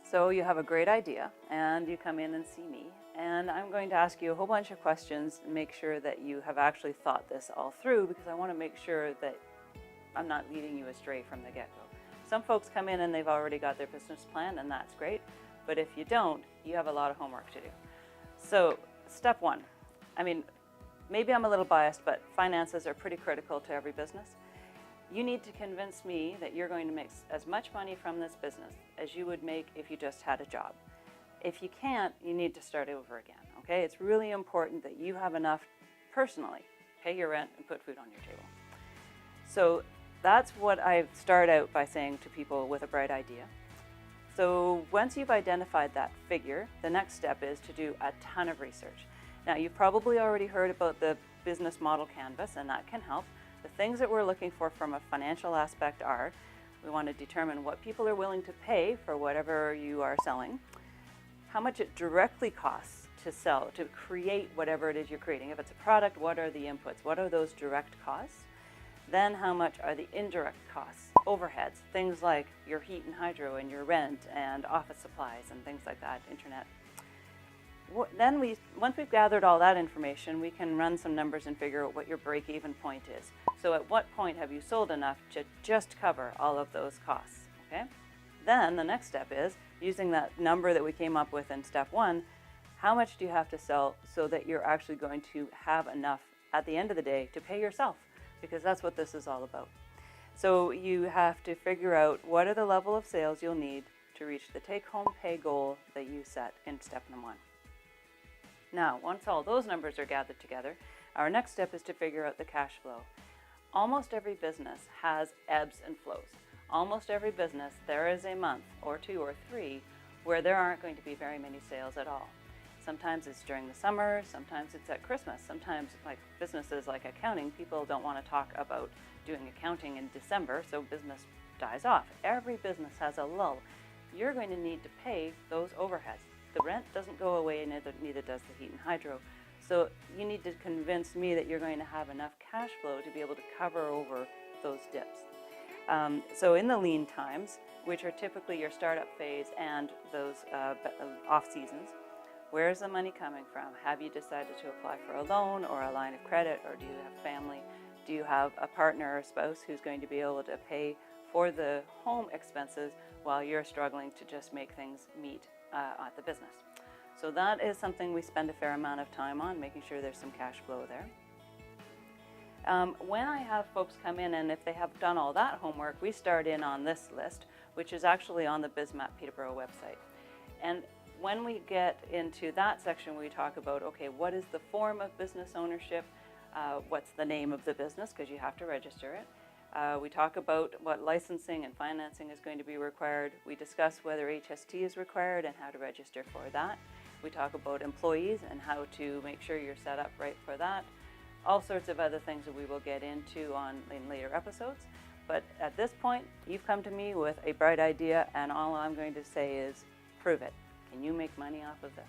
So you have a great idea and you come in and see me, and I'm going to ask you a whole bunch of questions and make sure that you have actually thought this all through, because I want to make sure that I'm not leading you astray from the get-go. Some folks come in and they've already got their business plan, and that's great, but if you don't, you have a lot of homework to do. So step one, I mean, maybe I'm a little biased, but finances are pretty critical to every business. You need to convince me that you're going to make as much money from this business as you would make if you just had a job. If you can't, you need to start over again, okay? It's really important that you have enough personally, pay your rent and put food on your table. So that's what I start out by saying to people with a bright idea. So once you've identified that figure, the next step is to do a ton of research. Now, you've probably already heard about the business model canvas, and that can help. The things that we're looking for from a financial aspect are, we want to determine what people are willing to pay for whatever you are selling, how much it directly costs to sell, to create whatever it is you're creating. If it's a product, what are the inputs? What are those direct costs? Then how much are the indirect costs, overheads, things like your heat and hydro and your rent and office supplies and things like that, internet. Then once we've gathered all that information, we can run some numbers and figure out what your break-even point is. So at what point have you sold enough to just cover all of those costs, okay? Then the next step is, using that number that we came up with in step one, how much do you have to sell so that you're actually going to have enough at the end of the day to pay yourself? Because that's what this is all about. So you have to figure out what are the level of sales you'll need to reach the take-home pay goal that you set in step number one. Now, once all those numbers are gathered together, our next step is to figure out the cash flow. Almost every business has ebbs and flows. Almost every business, there is a month or two or three where there aren't going to be very many sales at all. Sometimes it's during the summer, sometimes it's at Christmas, sometimes like businesses like accounting, people don't want to talk about doing accounting in December, so business dies off. Every business has a lull. You're going to need to pay those overheads. The rent doesn't go away, and neither does the heat and hydro. So you need to convince me that you're going to have enough cash flow to be able to cover over those dips. So in the lean times, which are typically your startup phase and those off seasons, where is the money coming from? Have you decided to apply for a loan or a line of credit, or do you have family? Do you have a partner or spouse who's going to be able to pay for the home expenses while you're struggling to just make things meet at the business? So that is something we spend a fair amount of time on, making sure there's some cash flow there. When I have folks come in, and if they have done all that homework, we start in on this list, which is actually on the BizMap Peterborough website. And when we get into that section, we talk about, okay, what is the form of business ownership? What's the name of the business, because you have to register it. We talk about what licensing and financing is going to be required. We discuss whether HST is required and how to register for that. We talk about employees and how to make sure you're set up right for that. All sorts of other things that we will get into in later episodes. But at this point, you've come to me with a bright idea, and all I'm going to say is, prove it. Can you make money off of this?